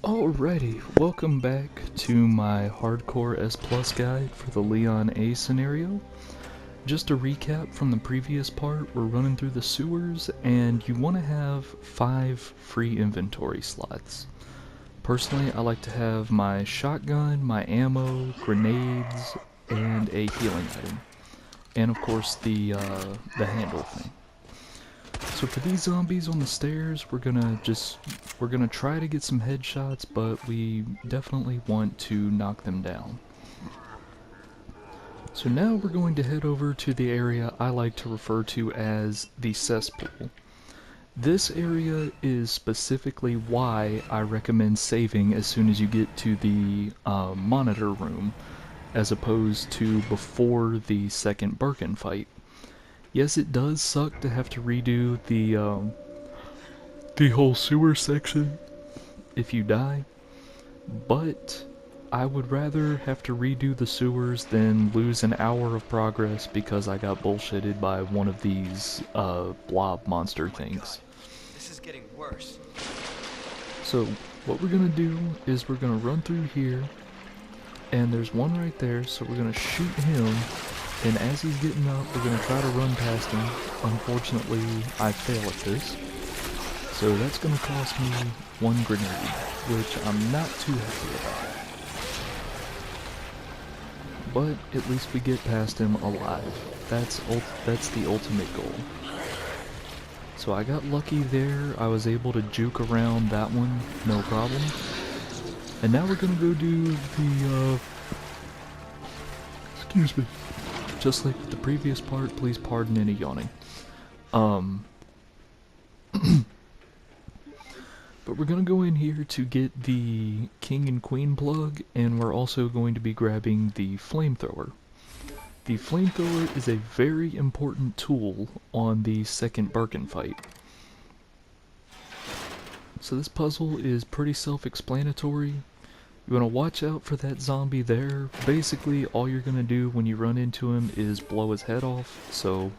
Alrighty, welcome back to my Hardcore S Plus guide for the Leon A scenario. Just a recap from the previous part, we're running through the sewers and you want to have 5 free inventory slots. Personally, I like to have my shotgun, my ammo, grenades, and a healing item. And of course the handle thing. So for these zombies on the stairs, we're gonna try to get some headshots, but we definitely want to knock them down. So now we're going to head over to the area I like to refer to as the cesspool. This area is specifically why I recommend saving as soon as you get to the monitor room, as opposed to before the second Birkin fight. Yes, it does suck to have to redo the whole sewer section if you die, but I would rather have to redo the sewers than lose an hour of progress because I got bullshitted by one of these blob monster things. This is getting worse. So what we're gonna do is we're gonna run through here, and there's one right there, so we're gonna shoot him, and as he's getting up, we're gonna try to run past him. Unfortunately, I fail at this. So that's going to cost me 1 grenade, which I'm not too happy about. But at least we get past him alive. That's the ultimate goal. So I got lucky there. I was able to juke around that one, no problem. And now we're going to go do the, excuse me. Just like with the previous part, please pardon any yawning. But we're going to go in here to get the King and Queen plug, and we're also going to be grabbing the flamethrower. The flamethrower is a very important tool on the second Birkin fight. So this puzzle is pretty self-explanatory. You want to watch out for that zombie there. Basically, all you're going to do when you run into him is blow his head off, so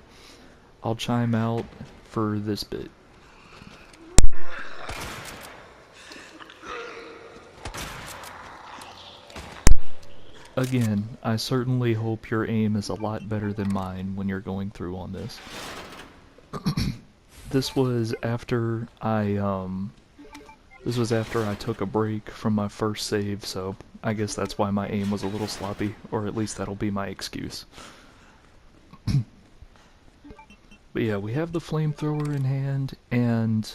I'll chime out for this bit. Again, I certainly hope your aim is a lot better than mine when you're going through on this. This was after I took a break from my first save, so I guess that's why my aim was a little sloppy, or at least that'll be my excuse. But yeah, we have the flamethrower in hand, and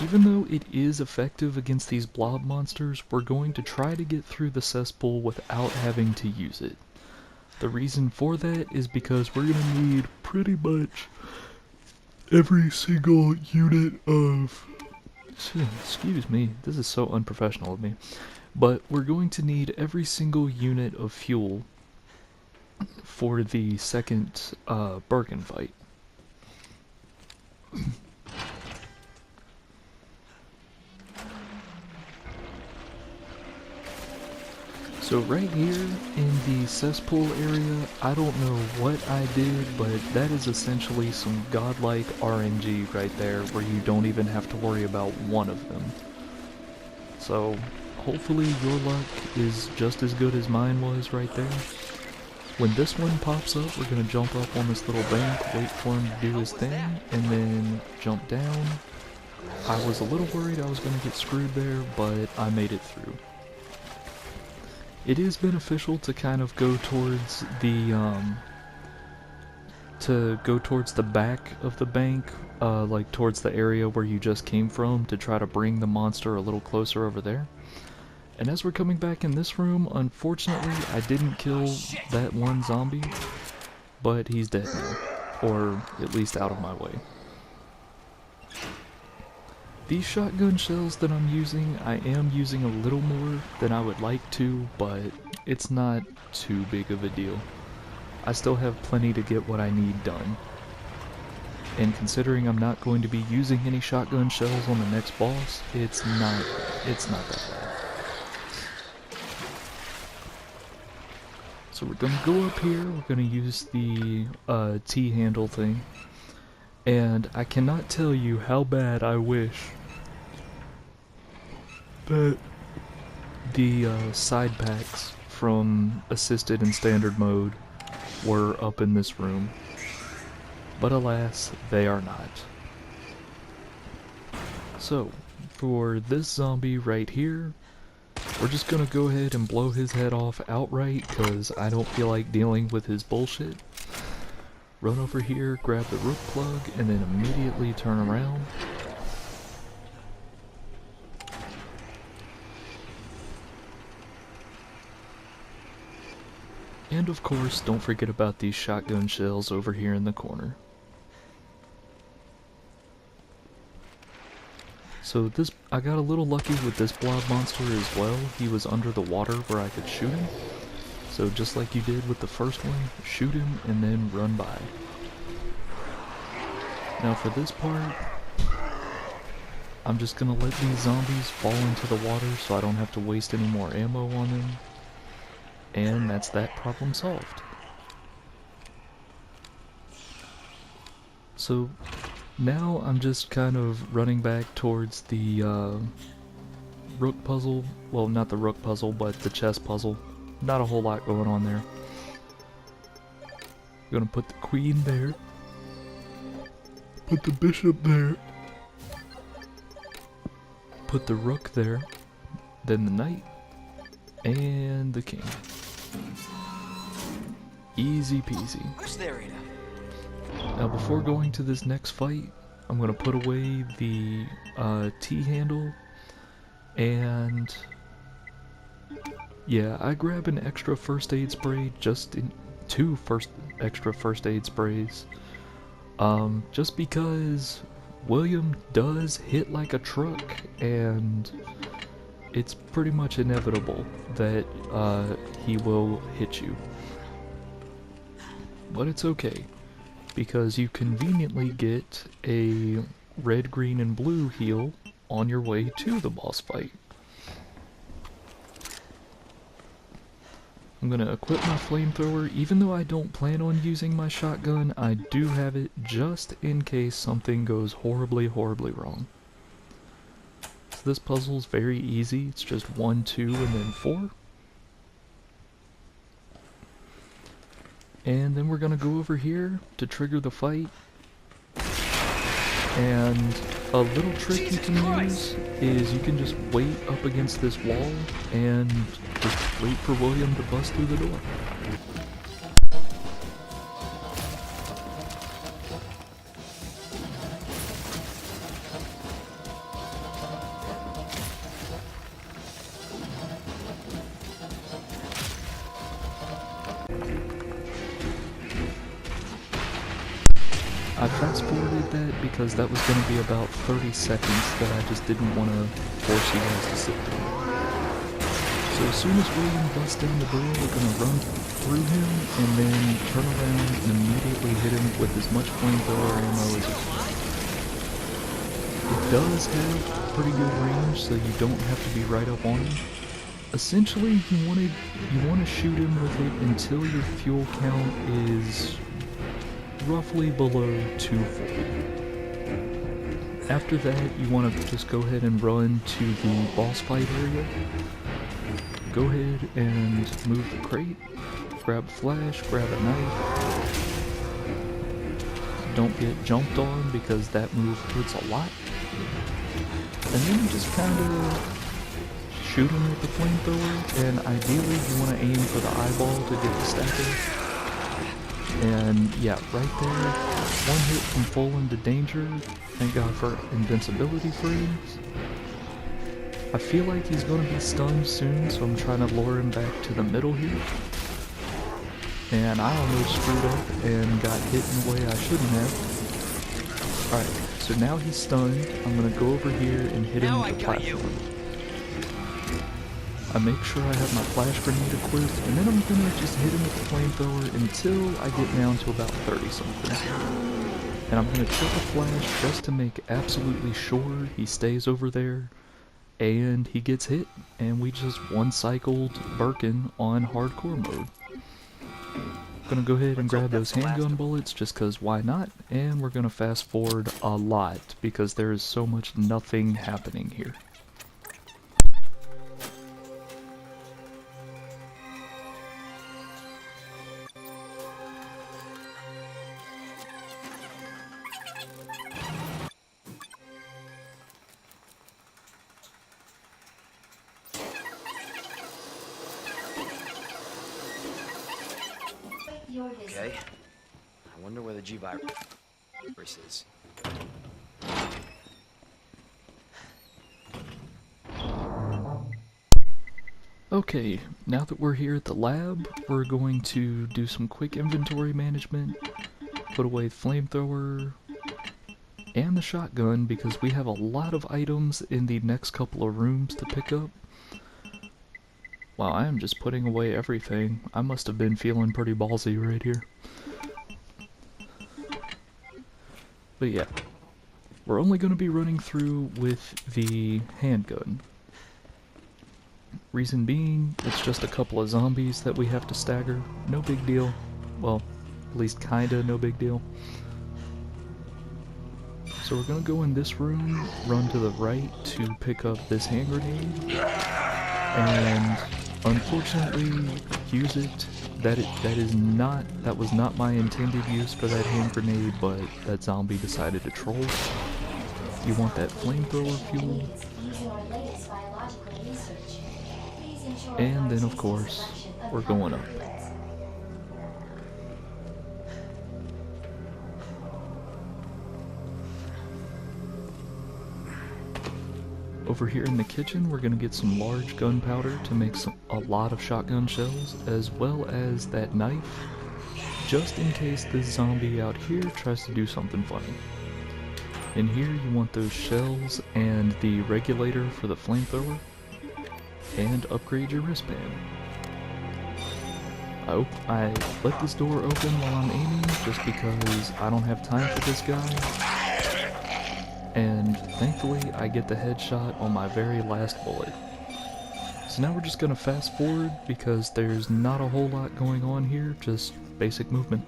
even though it is effective against these blob monsters, we're going to try to get through the cesspool without having to use it. The reason for that is because we're going to need pretty much every single unit of... Excuse me, this is so unprofessional of me. But we're going to need every single unit of fuel for the second Birkin fight. So right here in the cesspool area, I don't know what I did, but that is essentially some godlike RNG right there where you don't even have to worry about one of them. So hopefully your luck is just as good as mine was right there. When this one pops up, we're going to jump up on this little bank, wait for him to do his thing, and then jump down. I was a little worried I was going to get screwed there, but I made it through. It is beneficial to kind of go towards the back of the bank, like towards the area where you just came from, to try to bring the monster a little closer over there. And as we're coming back in this room, unfortunately, I didn't kill that one zombie, but he's dead now, or at least out of my way. These shotgun shells that I'm using, I am using a little more than I would like to, but it's not too big of a deal. I still have plenty to get what I need done. And considering I'm not going to be using any shotgun shells on the next boss, it's not that bad. So we're gonna go up here, we're gonna use the T-handle thing. And I cannot tell you how bad I wish that the side packs from assisted and standard mode were up in this room, but alas, they are not. So, for this zombie right here, we're just gonna go ahead and blow his head off outright because I don't feel like dealing with his bullshit. Run over here, grab the rook plug, and then immediately turn around. And of course, don't forget about these shotgun shells over here in the corner. So this, I got a little lucky with this blob monster as well. He was under the water where I could shoot him. So just like you did with the first one, shoot him and then run by. Now for this part, I'm just gonna let these zombies fall into the water so I don't have to waste any more ammo on them. And that's that problem solved. So now I'm just kind of running back towards the rook puzzle. Well, not the rook puzzle, but the chess puzzle. Not a whole lot going on there. Gonna put the queen there. Put the bishop there. Put the rook there. Then the knight. And the king. Easy peasy. Who's there, Ada? Now before going to this next fight, I'm gonna put away the T-handle, and yeah, I grab an extra first aid spray, two extra first aid sprays, just because William does hit like a truck, and it's pretty much inevitable that he will hit you. But it's okay, because you conveniently get a red, green, and blue heal on your way to the boss fight. I'm gonna equip my flamethrower. Even though I don't plan on using my shotgun, I do have it just in case something goes horribly, horribly wrong. So this puzzle's very easy. It's just 1, 2, and then 4. And then we're gonna go over here to trigger the fight. And a little trick you can use is you can just wait up against this wall and just wait for William to bust through the door. I fast forwarded that because that was going to be about 30 seconds that I just didn't want to force you guys to sit through. So as soon as William busts down the door, we're going to run through him and then turn around and immediately hit him with as much flamethrower ammo as we can. It does have pretty good range, so you don't have to be right up on him. Essentially, you want to shoot him with it until your fuel count is roughly below 240. After that, you want to just go ahead and run to the boss fight area. Go ahead and move the crate, grab a flash, grab a knife. Don't get jumped on because that move hurts a lot. And then you just kind of shoot him with the flamethrower, and ideally you want to aim for the eyeball to get the stacker. And yeah, right there, one hit from fall into danger. Thank God for invincibility frames. I feel like he's going to be stunned soon, so I'm trying to lure him back to the middle here. And I almost screwed up and got hit in a way I shouldn't have. Alright, so now he's stunned. I'm going to go over here and hit him with the platform. I make sure I have my flash grenade equipped, and then I'm gonna just hit him with the flamethrower until I get down to about 30 something. And I'm gonna chuck a flash just to make absolutely sure he stays over there, and he gets hit, and we just one-cycled Birkin on hardcore mode. Gonna go ahead and grab those handgun bullets just cause why not, and we're gonna fast forward a lot because there is so much nothing happening here. Okay. I wonder where the G-virus is. Okay, now that we're here at the lab, we're going to do some quick inventory management, put away the flamethrower, and the shotgun because we have a lot of items in the next couple of rooms to pick up. Wow, I am just putting away everything. I must have been feeling pretty ballsy right here. But yeah, we're only going to be running through with the handgun. Reason being, it's just a couple of zombies that we have to stagger. No big deal. Well, at least kinda no big deal. So we're gonna go in this room, run to the right to pick up this hand grenade, and unfortunately use it. That was not my intended use for that hand grenade, but that zombie decided to troll. You want that flamethrower fuel. And then of course, we're going up. Over here in the kitchen, we're gonna get some large gunpowder to make a lot of shotgun shells, as well as that knife, just in case this zombie out here tries to do something funny. In here, you want those shells and the regulator for the flamethrower, and upgrade your wristband. I let this door open while I'm aiming, just because I don't have time for this guy. And thankfully I get the headshot on my very last bullet. So now we're just gonna fast forward because there's not a whole lot going on here, just basic movement.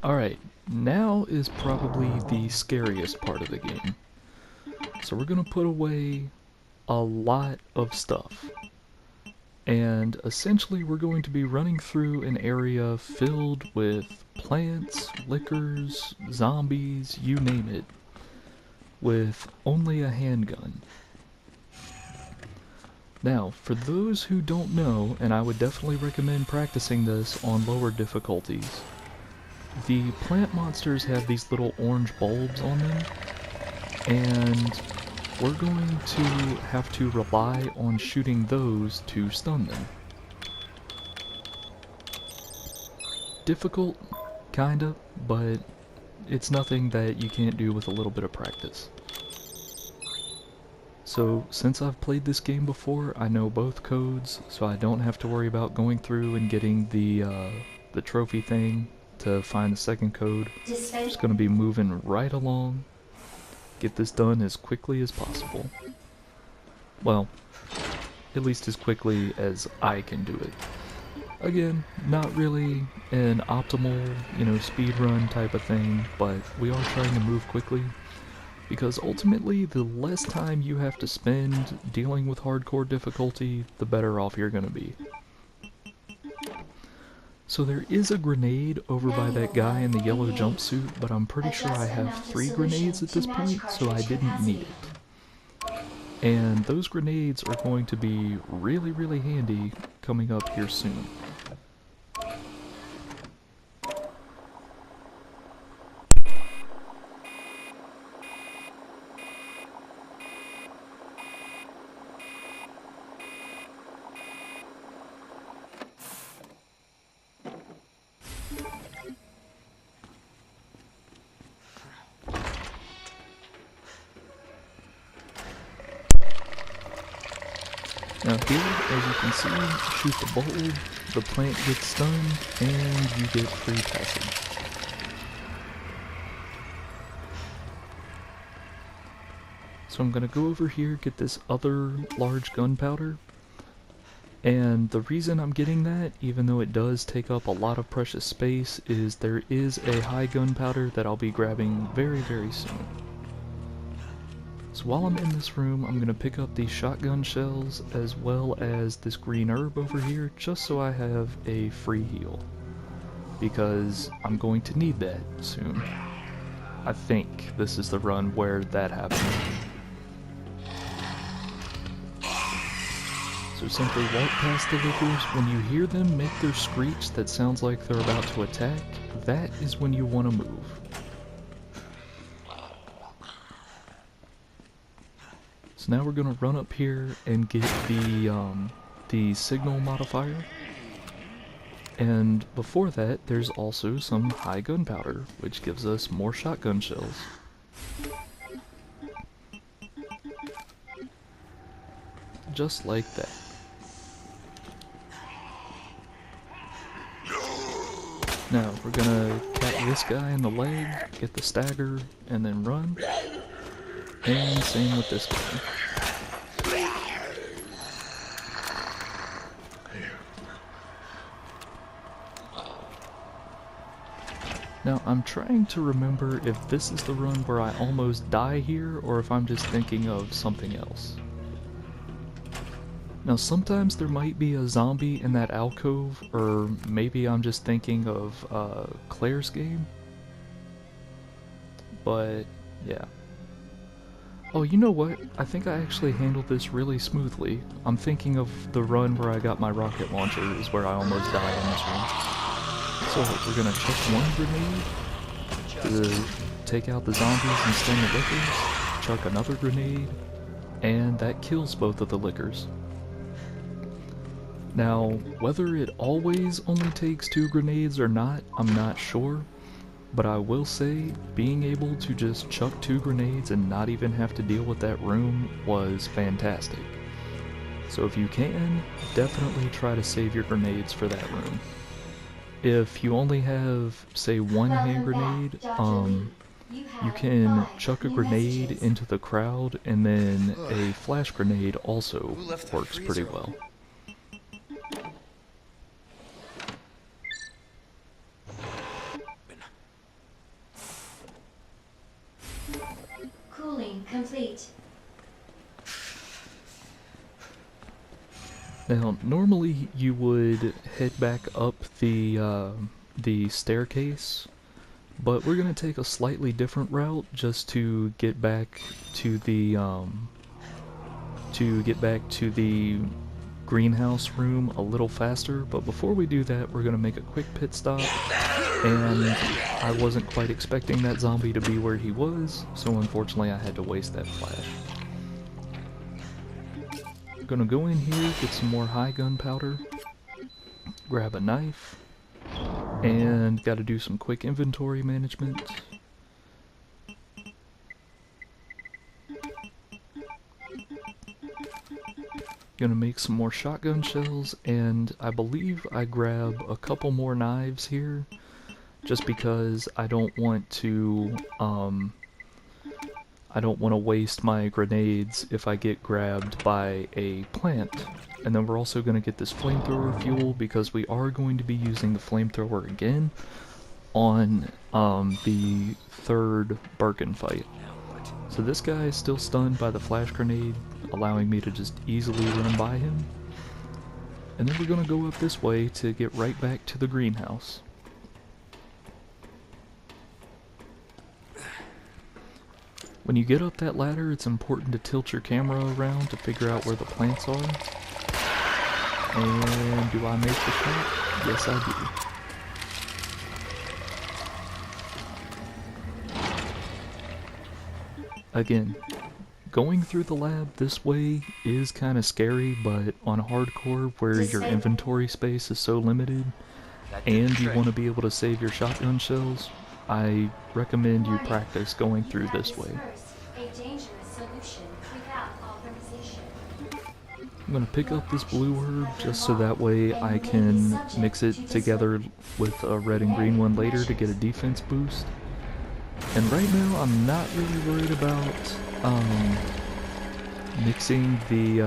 Alright, now is probably the scariest part of the game. So we're gonna put away a lot of stuff. And essentially we're going to be running through an area filled with plants, liquors, zombies, you name it, with only a handgun. Now, for those who don't know, and I would definitely recommend practicing this on lower difficulties, the plant monsters have these little orange bulbs on them, and we're going to have to rely on shooting those to stun them. Difficult, kinda, but it's nothing that you can't do with a little bit of practice. So, since I've played this game before, I know both codes, so I don't have to worry about going through and getting the trophy thing to find the second code. I'm just gonna be moving right along, get this done as quickly as possible. Well, at least as quickly as I can do it. Again, not really an optimal, speedrun type of thing, but we are trying to move quickly, because ultimately the less time you have to spend dealing with hardcore difficulty, the better off you're gonna be. So there is a grenade over by that guy in the yellow jumpsuit, but I'm pretty sure I have 3 grenades at this point, so I didn't need it. And those grenades are going to be really, really handy coming up here soon. Now here, as you can see, shoot the bulb, the plant gets stunned, and you get free passage. So I'm gonna go over here, get this other large gunpowder, And the reason I'm getting that, even though it does take up a lot of precious space, is there is a high gunpowder that I'll be grabbing very, very soon. So while I'm in this room, I'm going to pick up these shotgun shells as well as this green herb over here, just so I have a free heal. Because I'm going to need that soon. I think this is the run where that happens. So simply walk past the lickers. When you hear them make their screech that sounds like they're about to attack, that is when you want to move. So now we're going to run up here and get the signal modifier. And before that, there's also some high gunpowder, which gives us more shotgun shells. Just like that. Now, we're gonna cap this guy in the leg, get the stagger, and then run. And same with this guy. Now, I'm trying to remember if this is the run where I almost die here, or if I'm just thinking of something else. Now, sometimes there might be a zombie in that alcove, or maybe I'm just thinking of Claire's game. But, yeah. Oh, you know what? I think I actually handled this really smoothly. I'm thinking of the run where I got my rocket launcher is where I almost died in this one. So we're gonna chuck one grenade to take out the zombies and stun the lickers, chuck another grenade, and that kills both of the lickers. Now, whether it always only takes 2 grenades or not, I'm not sure, but I will say being able to just chuck 2 grenades and not even have to deal with that room was fantastic. So if you can, definitely try to save your grenades for that room. If you only have, say, 1 hand grenade, you can chuck a grenade into the crowd, and then a flash grenade also works pretty well. Cooling complete. Now, normally you would head back up the staircase, but we're gonna take a slightly different route just to get back to the greenhouse room a little faster. But before we do that, we're gonna make a quick pit stop, and I wasn't quite expecting that zombie to be where he was, so unfortunately I had to waste that flash. Gonna go in here, get some more high gunpowder, grab a knife, and gotta do some quick inventory management. Gonna make some more shotgun shells, and I believe I grab a couple more knives here, just because I don't want to waste my grenades if I get grabbed by a plant. And then we're also going to get this flamethrower fuel because we are going to be using the flamethrower again on the 3rd Birkin fight. So this guy is still stunned by the flash grenade, allowing me to just easily run by him. And then we're going to go up this way to get right back to the greenhouse. When you get up that ladder, it's important to tilt your camera around to figure out where the plants are. And do I make the shot? Yes, I do. Again, going through the lab this way is kind of scary, but on hardcore, where your inventory space is so limited, and you want to be able to save your shotgun shells, I recommend you practice going through this way. I'm going to pick up this blue herb just so that way I can mix it together with a red and green one later to get a defense boost. And right now I'm not really worried about mixing the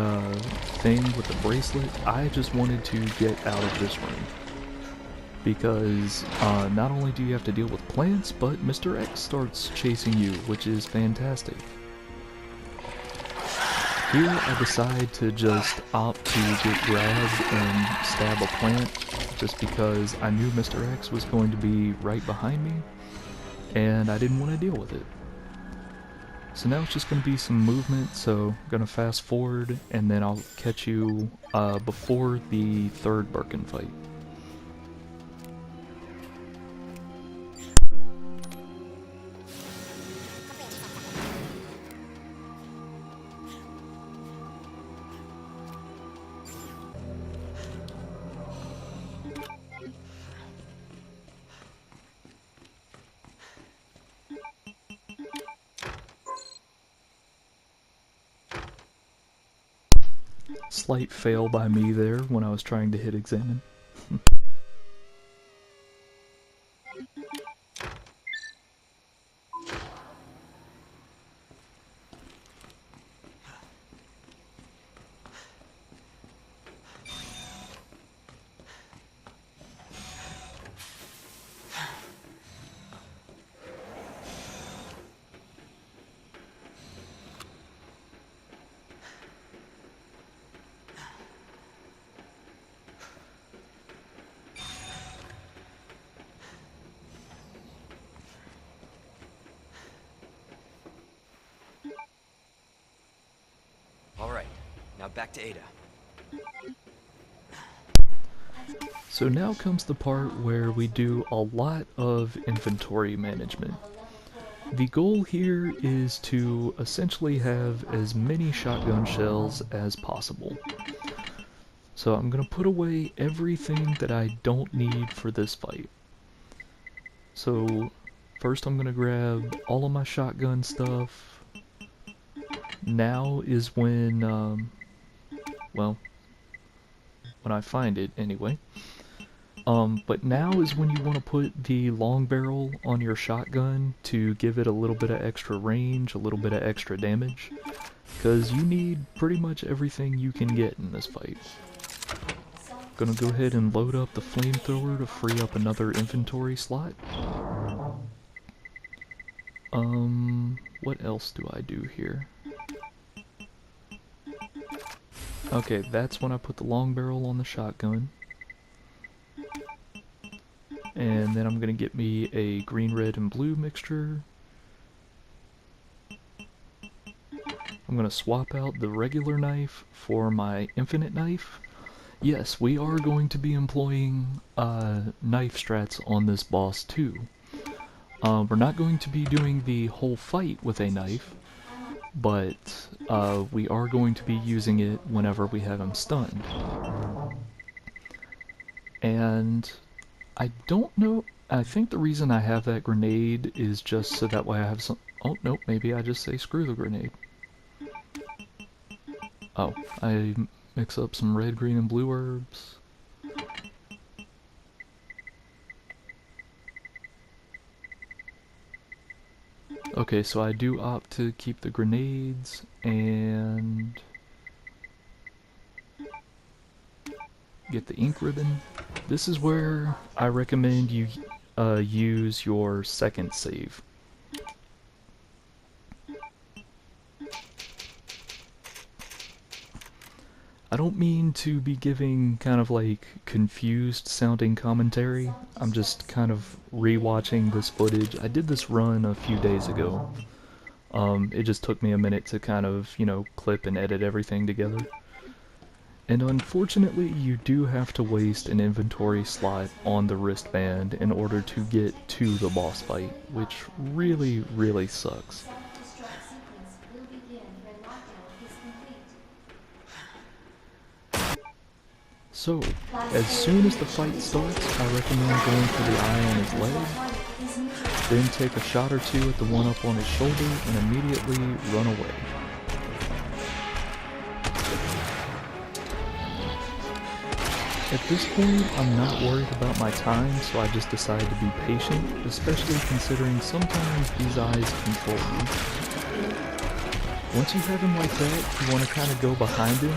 thing with the bracelet, I just wanted to get out of this room. Because not only do you have to deal with plants, but Mr. X starts chasing you, which is fantastic. Here I decide to just opt to get grabbed and stab a plant, just because I knew Mr. X was going to be right behind me, and I didn't want to deal with it. So now it's just going to be some movement, so I'm going to fast forward, and then I'll catch you before the third Birkin fight. Slight fail by me there when I was trying to hit examine. Alright, now back to Ada. So now comes the part where we do a lot of inventory management. The goal here is to essentially have as many shotgun shells as possible. So I'm going to put away everything that I don't need for this fight. So first I'm going to grab all of my shotgun stuff. Now is when, well, when I find it anyway. But now is when you want to put the long barrel on your shotgun to give it a little bit of extra range, a little bit of extra damage, because you need pretty much everything you can get in this fight. Gonna go ahead and load up the flamethrower to free up another inventory slot. What else do I do here? Okay, that's when I put the long barrel on the shotgun. And then I'm gonna get me a green, red, and blue mixture. I'm gonna swap out the regular knife for my infinite knife. Yes, we are going to be employing knife strats on this boss too. We're not going to be doing the whole fight with a knife, but we are going to be using it whenever we have him stunned. And I don't know, I think the reason I have that grenade is just so that way I have some... Oh, nope, maybe I just say screw the grenade. Oh, I mix up some red, green, and blue herbs. Okay, so I do opt to keep the grenades, and get the ink ribbon. This is where I recommend you use your second save. I don't mean to be giving kind of like confused sounding commentary. I'm just kind of rewatching this footage. I did this run a few days ago. It just took me a minute to kind of, you know, clip and edit everything together. And unfortunately, you do have to waste an inventory slot on the wristband in order to get to the boss fight, which really, really sucks. So, as soon as the fight starts, I recommend going for the eye on his leg, then take a shot or two at the one up on his shoulder, and immediately run away. At this point, I'm not worried about my time, so I just decide to be patient, especially considering sometimes these eyes control you. Once you have him like that, you want to kind of go behind him.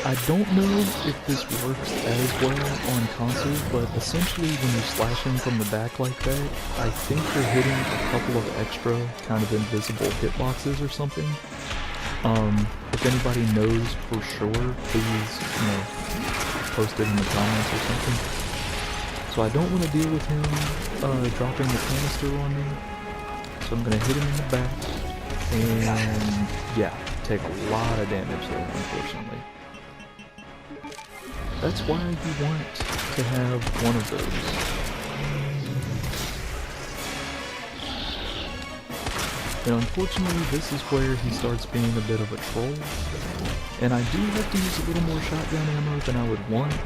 I don't know if this works as well on console, but essentially when you slash him from the back like that, I think you're hitting a couple of extra kind of invisible hitboxes or something. If anybody knows for sure, please, post it in the comments or something. So I don't want to deal with him dropping the canister on me, so I'm going to hit him in the back, and yeah, take a lot of damage there, unfortunately. That's why you want to have one of those. And unfortunately, this is where he starts being a bit of a troll. And I do have to use a little more shotgun ammo than I would want,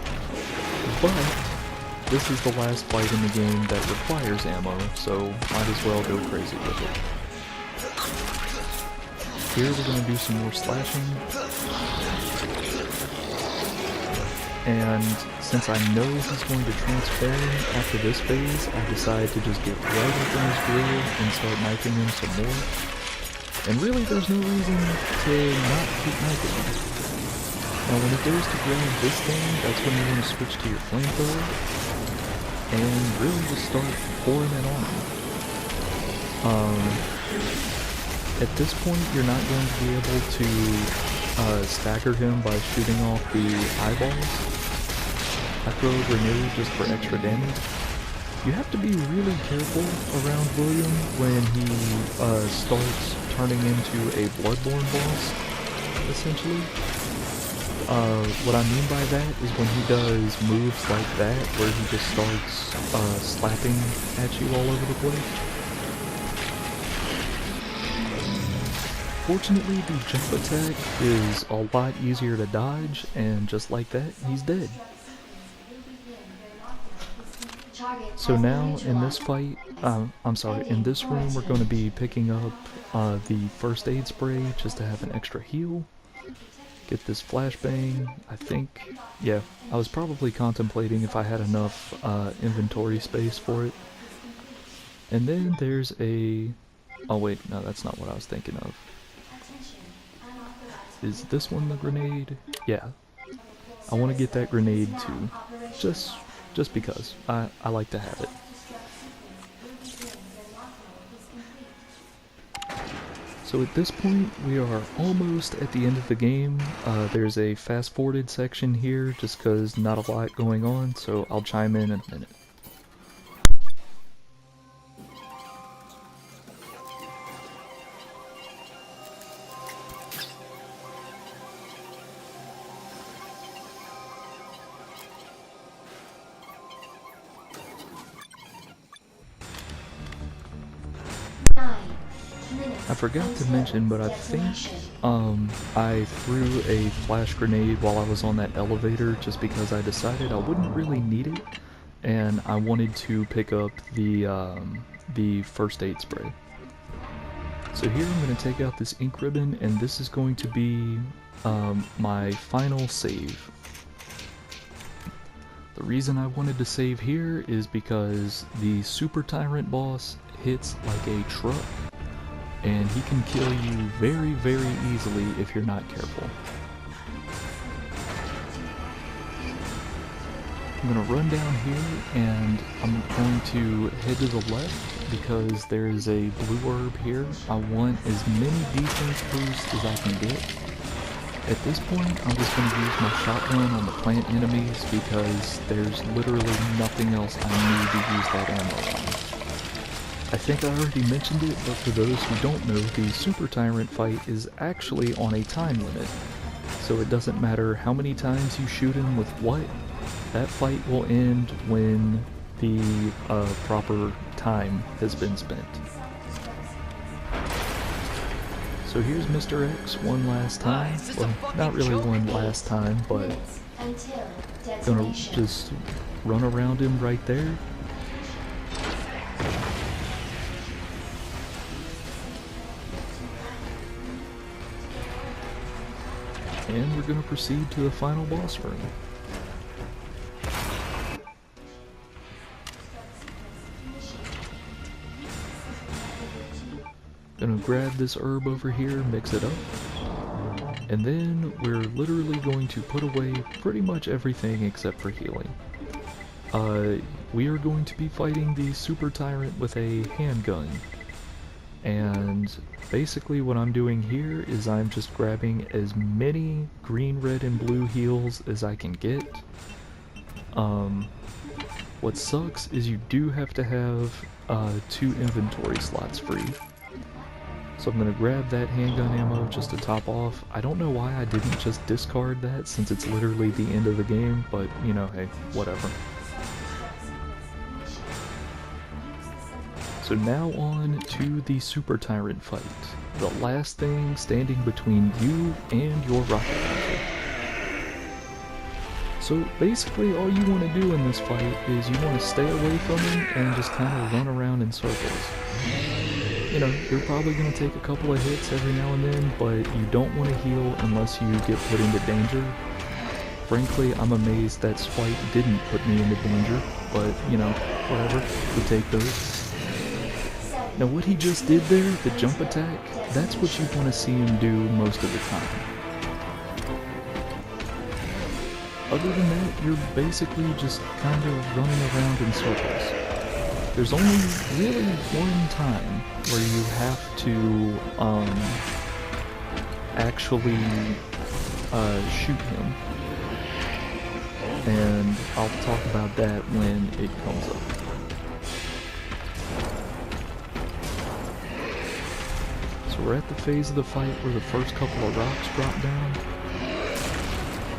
but this is the last fight in the game that requires ammo, so might as well go crazy with it. Here we're going to do some more slashing. And since I know he's going to transform after this phase, I decide to just get right up in his grill and start knifing him some more. And really there's no reason to not keep knifing him. Now when he goes to grab this thing, that's when you want to switch to your flamethrower and really just start pouring it on him. At this point you're not going to be able to stagger him by shooting off the eyeballs. I throw a grenade just for extra damage. You have to be really careful around William when he starts turning into a Bloodborne boss, essentially. What I mean by that is when he does moves like that, where he just starts slapping at you all over the place. Fortunately, the jump attack is a lot easier to dodge, and just like that, he's dead. So now, in this fight, in this room, we're going to be picking up the first aid spray just to have an extra heal. Get this flashbang. I think, yeah, I was probably contemplating if I had enough inventory space for it. And then there's a... oh wait, no, that's not what I was thinking of. Is this one the grenade? Yeah. I want to get that grenade too. Just because. I like to have it. So at this point, we are almost at the end of the game. There's a fast-forwarded section here, just because not a lot going on, so I'll chime in a minute. I forgot to mention, but I think I threw a flash grenade while I was on that elevator just because I decided I wouldn't really need it, and I wanted to pick up the first aid spray. So here I'm going to take out this ink ribbon, and this is going to be my final save. The reason I wanted to save here is because the Super Tyrant boss hits like a truck, and he can kill you very, very easily if you're not careful. I'm going to run down here, and I'm going to head to the left because there is a blue herb here. I want as many defense boosts as I can get. At this point, I'm just going to use my shotgun on the plant enemies because there's literally nothing else I need to use that ammo on. I think I already mentioned it, but for those who don't know, the Super Tyrant fight is actually on a time limit. So it doesn't matter how many times you shoot him with what, that fight will end when the proper time has been spent. So here's Mr. X one last time. Well, not really one last time, but gonna just run around him right there. And we're going to proceed to the final boss room. Gonna grab this herb over here, mix it up. And then we're literally going to put away pretty much everything except for healing. We are going to be fighting the Super Tyrant with a handgun. And basically what I'm doing here is I'm just grabbing as many green, red, and blue heals as I can get. What sucks is you do have to have 2 inventory slots free. So I'm going to grab that handgun ammo just to top off. I don't know why I didn't just discard that since it's literally the end of the game, but you know, hey, whatever. So now on to the Super Tyrant fight. The last thing standing between you and your rocket launcher. So basically all you want to do in this fight is you want to stay away from him and just kind of run around in circles. You know, you're probably going to take a couple of hits every now and then, but you don't want to heal unless you get put into danger. Frankly, I'm amazed that Swipe didn't put me into danger, but, you know, whatever, we take those. Now what he just did there, the jump attack, that's what you want to see him do most of the time. Other than that, you're basically just kind of running around in circles. There's only really one time where you have to actually shoot him, and I'll talk about that when it comes up. So we're at the phase of the fight where the first couple of rocks drop down.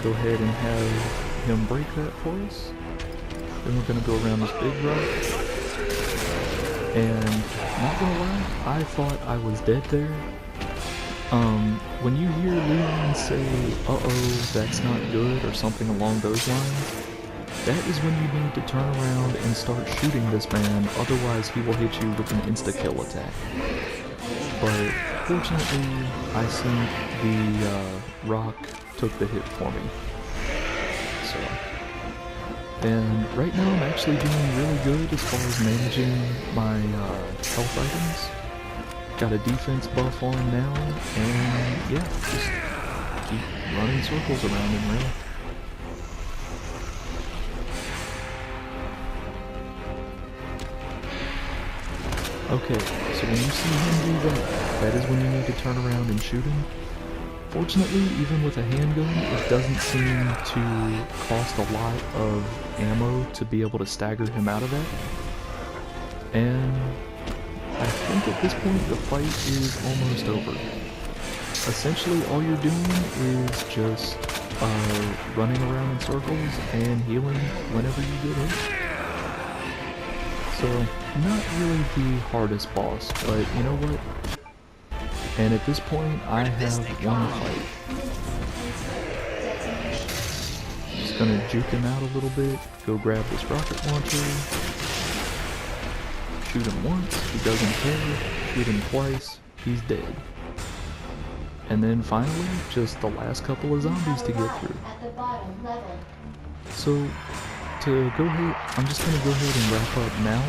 Go ahead and have him break that for us. Then we're going to go around this big rock. And not gonna lie, I thought I was dead there. When you hear Leon say, "Uh-oh, that's not good," or something along those lines, that is when you need to turn around and start shooting this man, otherwise he will hit you with an insta-kill attack. But fortunately, I think the rock took the hit for me. So. And right now I'm actually doing really good as far as managing my health items. Got a defense buff on now, and yeah, just keep running circles around him really. Okay, so when you see him do that, that is when you need to turn around and shoot him. Fortunately, even with a handgun, it doesn't seem to cost a lot of ammo to be able to stagger him out of that. And I think at this point the fight is almost over. Essentially all you're doing is just running around in circles and healing whenever you get hit. So, not really the hardest boss, but you know what? And at this point, I have won the fight. Just gonna juke him out a little bit, go grab this rocket launcher, shoot him once, he doesn't care, shoot him twice, he's dead. And then finally, just the last couple of zombies to get through. So, I'm just gonna go ahead and wrap up now.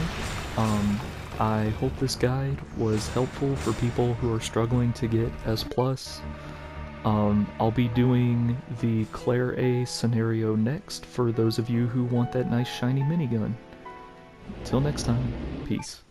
I hope this guide was helpful for people who are struggling to get S+. I'll be doing the Claire A scenario next for those of you who want that nice shiny minigun. Till next time, peace.